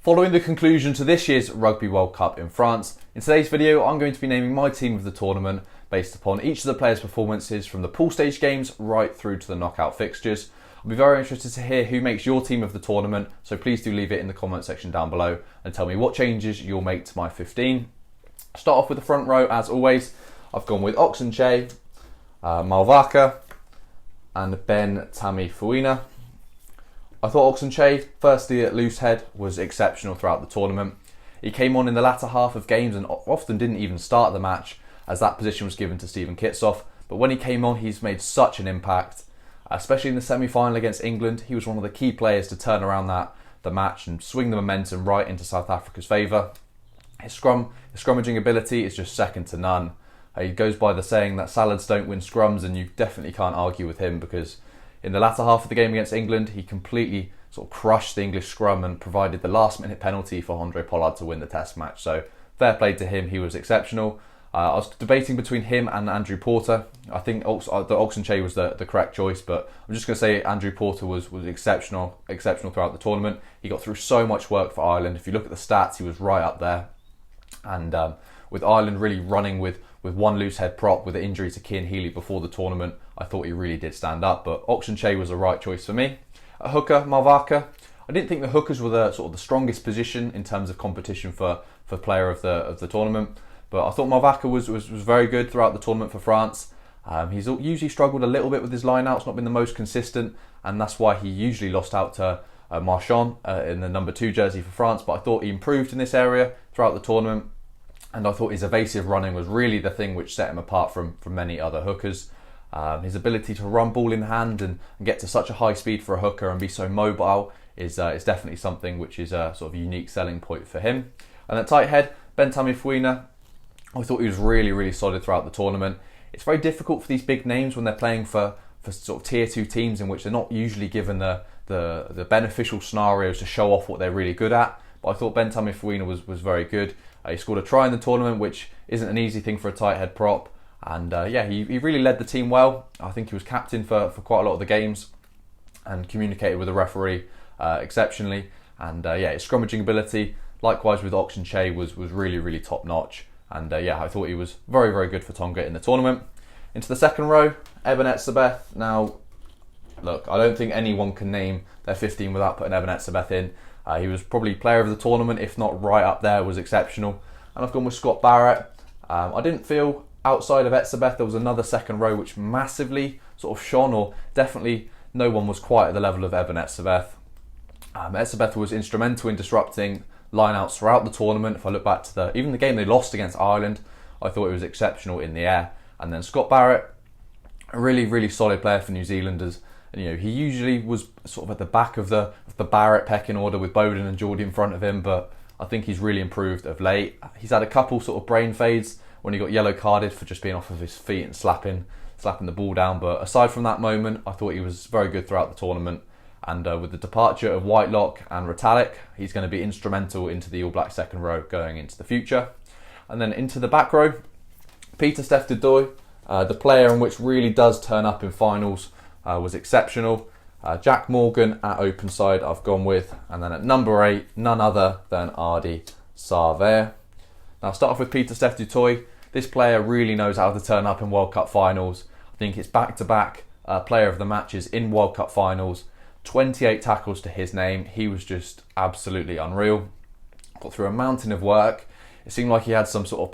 Following the conclusion to this year's Rugby World Cup in France, in today's video I'm going to be naming my team of the tournament based upon each of the players' performances from the pool stage games right through to the knockout fixtures. I'll be very interested to hear who makes your team of the tournament, so please do leave it in the comment section down below and tell me what changes you'll make to my 15. Start off with the front row as always. I've gone with Oxenche, Malvaka and Ben Tammifouina. I thought Oxenche, firstly at loose head, was exceptional throughout the tournament. He came on in the latter half of games and often didn't even start the match as that position was given to Stephen Kitsoff. But when he came on, he's made such an impact, especially in the semi-final against England. He was one of the key players to turn around the match and swing the momentum right into South Africa's favour. His scrummaging ability is just second to none. He goes by the saying that salads don't win scrums, and you definitely can't argue with him because in the latter half of the game against England, he completely sort of crushed the English scrum and provided the last-minute penalty for Andre Pollard to win the Test match. So fair play to him, he was exceptional. I was debating between him and Andrew Porter. I think the Oxenche was the correct choice, but I'm just going to say Andrew Porter was exceptional throughout the tournament. He got through so much work for Ireland. If you look at the stats, he was right up there. And with Ireland really running with one loose head prop with an injury to Cian Healy before the tournament, I thought he really did stand up. But Oxenche was the right choice for me. At hooker, Malvaka. I didn't think the hookers were the strongest position in terms of competition for player of the tournament. But I thought Malvaka was very good throughout the tournament for France. He's usually struggled a little bit with his line-outs, not been the most consistent, and that's why he usually lost out to Marchand in the number 2 jersey for France. But I thought he improved in this area throughout the tournament, and I thought his evasive running was really the thing which set him apart from many other hookers. His ability to run ball in hand and get to such a high speed for a hooker and be so mobile is definitely something which is a sort of unique selling point for him. And at tight head, Ben Tammifouina, I thought he was really solid throughout the tournament. It's very difficult for these big names when they're playing for sort of tier 2 teams in which they're not usually given the beneficial scenarios to show off what they're really good at. But I thought Ben Tammifouina was very good. He scored a try in the tournament, which isn't an easy thing for a tight head prop. And he really led the team well. I think he was captain for quite a lot of the games and communicated with the referee exceptionally. And his scrummaging ability, likewise with Oxenche, was really top notch. And I thought he was very good for Tonga in the tournament. Into the second row, Eben Etzebeth. Now, look, I don't think anyone can name their 15 without putting Eben Etzebeth in. He was probably player of the tournament, if not right up there, was exceptional. And I've gone with Scott Barrett. I didn't feel outside of Etzebeth there was another second row which massively sort of shone, or definitely no one was quite at the level of Eben Etzebeth. Etzebeth was instrumental in disrupting lineouts throughout the tournament. If I look back to even the game they lost against Ireland, I thought it was exceptional in the air. And then Scott Barrett, a really solid player for New Zealanders. And, he usually was sort of at the back of the Barrett pecking order with Bowden and Geordie in front of him, but I think he's really improved of late. He's had a couple sort of brain fades when he got yellow carded for just being off of his feet and slapping the ball down. But aside from that moment, I thought he was very good throughout the tournament. And with the departure of Whitelock and Retallick, he's going to be instrumental into the All Black second row going into the future. And then into the back row, Pieter-Steph du Toit, the player in which really does turn up in finals, was exceptional. Jack Morgan at open side I've gone with. And then at number 8, none other than Ardie Savea. Now I'll start off with Pieter-Steph du Toit. This player really knows how to turn up in World Cup finals. I think it's back-to-back player of the matches in World Cup finals. 28 tackles to his name. He was just absolutely unreal. Got through a mountain of work. It seemed like he had some sort of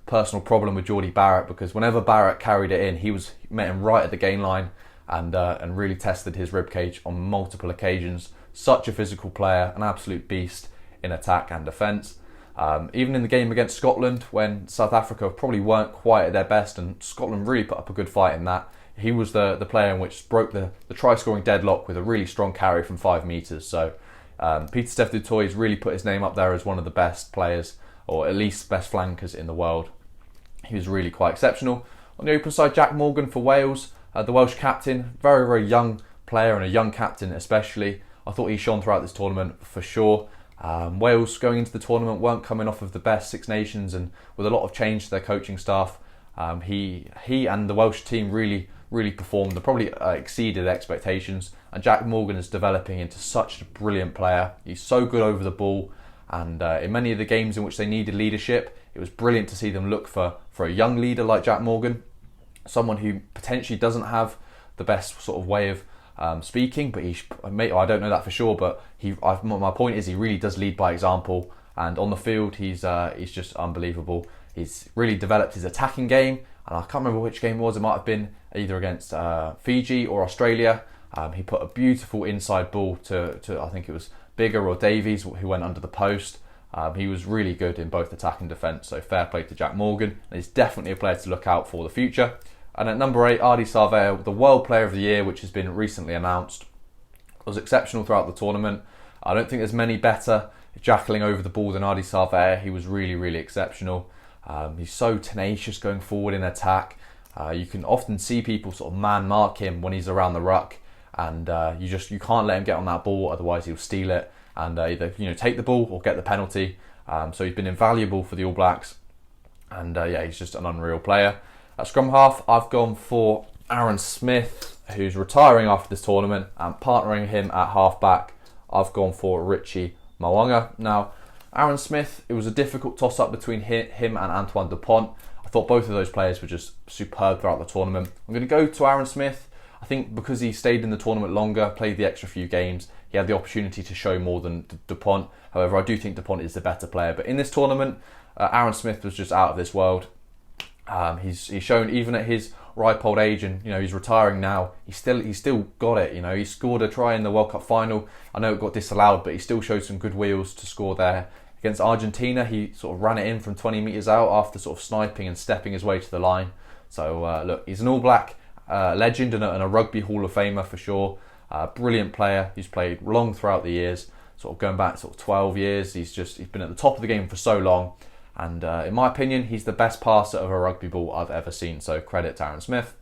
personal problem with Geordie Barrett, because whenever Barrett carried it in, he met him right at the gain line and really tested his ribcage on multiple occasions. Such a physical player, an absolute beast in attack and defence. Even in the game against Scotland, when South Africa probably weren't quite at their best and Scotland really put up a good fight in that, he was the player in which broke the try-scoring deadlock with a really strong carry from 5 metres. So Pieter-Steph du Toit has really put his name up there as one of the best players, or at least best flankers in the world. He was really quite exceptional. On the open side, Jack Morgan for Wales, the Welsh captain, very young player and a young captain especially. I thought he shone throughout this tournament for sure. Wales going into the tournament weren't coming off of the best Six Nations, and with a lot of change to their coaching staff, He and the Welsh team really performed. They probably exceeded expectations. And Jack Morgan is developing into such a brilliant player. He's so good over the ball. And in many of the games in which they needed leadership, it was brilliant to see them look for a young leader like Jack Morgan, someone who potentially doesn't have the best sort of way of speaking, but I don't know that for sure, but my point is he really does lead by example, and on the field he's just unbelievable. He's really developed his attacking game, and I can't remember which game it was. It might have been either against Fiji or Australia. He put a beautiful inside ball to I think it was Bigger or Davies, who went under the post. He was really good in both attack and defence, so fair play to Jack Morgan. And he's definitely a player to look out for the future. And at number 8, Ardie Savea, the World Player of the Year, which has been recently announced, was exceptional throughout the tournament. I don't think there's many better jackling over the ball than Ardie Savea. He was really exceptional. He's so tenacious going forward in attack. You can often see people sort of man mark him when he's around the ruck, and you can't let him get on that ball, otherwise he'll steal it and either take the ball or get the penalty. So he's been invaluable for the All Blacks, and he's just an unreal player. At scrum half, I've gone for Aaron Smith, who's retiring after this tournament, and partnering him at halfback, I've gone for Richie Mo'unga. Now, Aaron Smith, it was a difficult toss-up between him and Antoine Dupont. I thought both of those players were just superb throughout the tournament. I'm going to go to Aaron Smith. I think because he stayed in the tournament longer, played the extra few games, he had the opportunity to show more than Dupont. However, I do think Dupont is the better player. But in this tournament, Aaron Smith was just out of this world. He's shown, even at his ripe old age, and he's retiring now, he's still got it. He scored a try in the World Cup final. I know it got disallowed, but he still showed some good wheels to score there. Against Argentina, he sort of ran it in from 20 metres out after sort of sniping and stepping his way to the line. So look, he's an All Black legend and a Rugby Hall of Famer for sure. Brilliant player who's played long throughout the years, sort of going back sort of 12 years. He's been at the top of the game for so long. And in my opinion, he's the best passer of a rugby ball I've ever seen. So credit to Aaron Smith.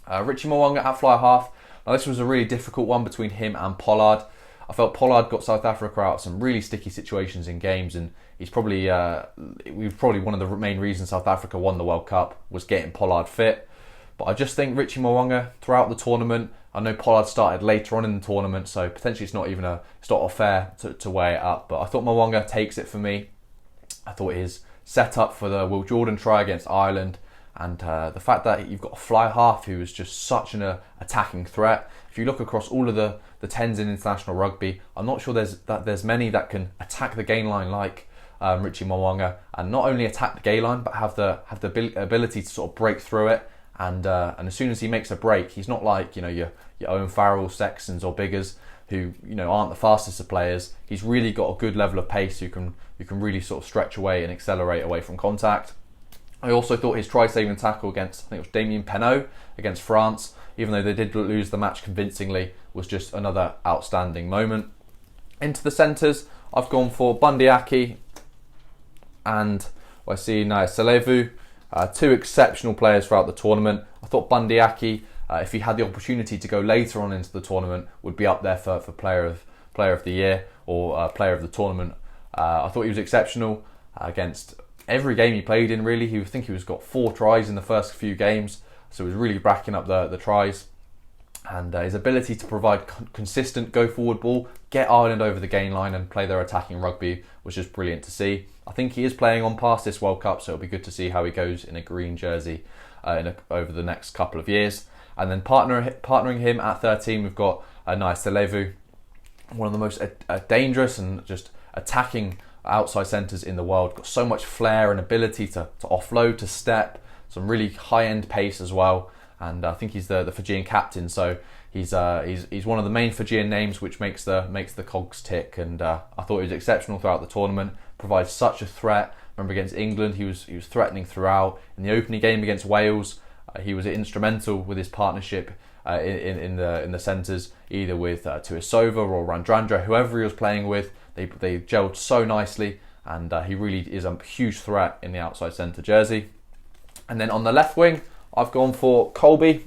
Richie Mo'unga at fly half. Now this was a really difficult one between him and Pollard. I felt Pollard got South Africa out of some really sticky situations in games, and he's probably one of the main reasons South Africa won the World Cup was getting Pollard fit. But I just think Richie Mo'unga throughout the tournament, I know Pollard started later on in the tournament, so potentially it's not fair to weigh it up. But I thought Mo'unga takes it for me. I thought his setup for the Will Jordan try against Ireland, and the fact that you've got a fly half who is just such an attacking threat. If you look across all of the 10s in international rugby, I'm not sure there's many that can attack the gain line like Richie Mo'unga, and not only attack the gain line but have the ability to sort of break through it. And as soon as he makes a break, he's not like your Owen Farrell, Sextons or Biggers who aren't the fastest of players. He's really got a good level of pace who can really sort of stretch away and accelerate away from contact. I also thought his try-saving tackle against, I think it was Damien Penaud against France, even though they did lose the match convincingly, was just another outstanding moment. Into the centres, I've gone for Bundyaki and I see now Selevu, two exceptional players throughout the tournament. I thought Bundyaki, if he had the opportunity to go later on into the tournament, would be up there for player of the year or player of the tournament. I thought he was exceptional against every game he played in, really. I think he got 4 tries in the first few games, so he was really racking up the tries. And his ability to provide consistent go-forward ball, get Ireland over the gain line and play their attacking rugby was just brilliant to see. I think he is playing on past this World Cup, so it'll be good to see how he goes in a green jersey over the next couple of years. And then partnering him at 13, we've got Nice Selevu, one of the most dangerous and just attacking outside centres in the world. Got so much flair and ability to offload, to step, some really high-end pace as well. And I think he's the Fijian captain, so he's one of the main Fijian names, which makes the cogs tick. And I thought he was exceptional throughout the tournament. Provides such a threat. Remember against England, he was threatening throughout. In the opening game against Wales, he was instrumental with his partnership in the centres, either with Tuisova or Randrandra, whoever he was playing with. They gelled so nicely, and he really is a huge threat in the outside centre jersey. And then on the left wing, I've gone for Colby.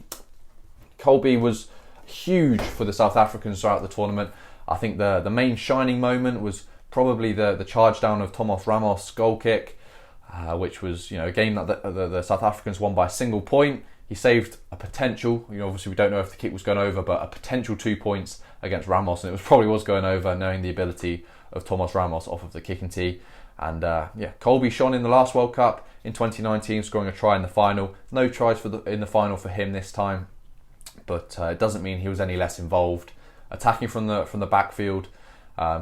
Colby was huge for the South Africans throughout the tournament. I think the main shining moment was probably the charge down of Tomas Ramos' goal kick. which was a game that the South Africans won by a single point. He saved a potential, obviously we don't know if the kick was going over, but a potential 2 points against Ramos, and it probably was going over, knowing the ability of Thomas Ramos off of the kicking tee. And Colby shone in the last World Cup in 2019, scoring a try in the final. No tries in the final for him this time, but it doesn't mean he was any less involved. Attacking from the backfield,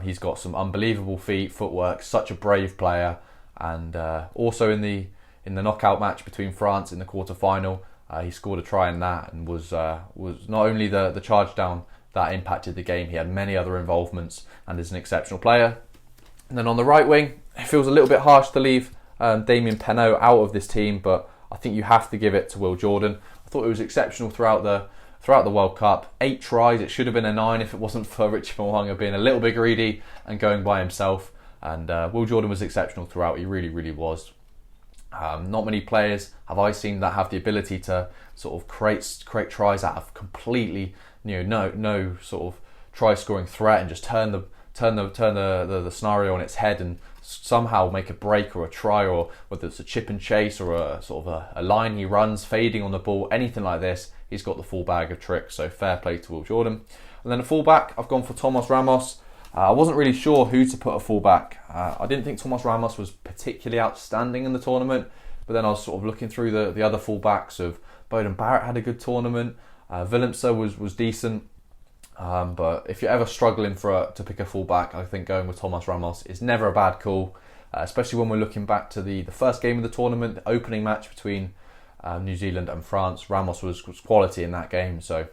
he's got some unbelievable footwork, such a brave player, and also in the knockout match between France in the quarter-final, he scored a try in that, and was not only the charge down that impacted the game, he had many other involvements and is an exceptional player. And then on the right wing, it feels a little bit harsh to leave Damien Penaud out of this team, but I think you have to give it to Will Jordan. I thought it was exceptional throughout the World Cup. 8 tries, it should have been a 9 if it wasn't for Richie Mo'unga being a little bit greedy and going by himself. And Will Jordan was exceptional throughout, he really, really was. Not many players have I seen that have the ability to sort of create tries out of completely no sort of try scoring threat, and just turn the scenario on its head and somehow make a break or a try, or whether it's a chip and chase or a sort of a line he runs fading on the ball, anything like this, he's got the full bag of tricks. So fair play to Will Jordan. And then a fullback, I've gone for Thomas Ramos. I wasn't really sure who to put a fullback. I didn't think Thomas Ramos was particularly outstanding in the tournament, but then I was sort of looking through the other fullbacks. Of Beauden Barrett had a good tournament. Willemse was decent. But if you're ever struggling to pick a fullback, I think going with Thomas Ramos is never a bad call, especially when we're looking back to the first game of the tournament, the opening match between New Zealand and France. Ramos was quality in that game, so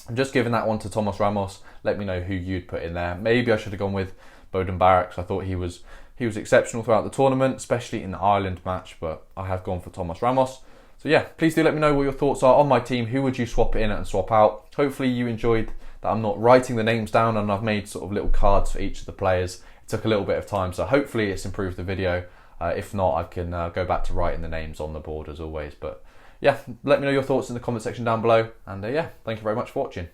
I'm just giving that one to Thomas Ramos. Let me know who you'd put in there. Maybe I should have gone with Beauden Barrett, because I thought he was exceptional throughout the tournament, especially in the Ireland match, but I have gone for Thomas Ramos. So yeah, please do let me know what your thoughts are on my team. Who would you swap in and swap out? Hopefully you enjoyed that I'm not writing the names down, and I've made sort of little cards for each of the players. It took a little bit of time, so hopefully it's improved the video. If not, I can go back to writing the names on the board as always. But yeah, let me know your thoughts in the comment section down below, and yeah, thank you very much for watching.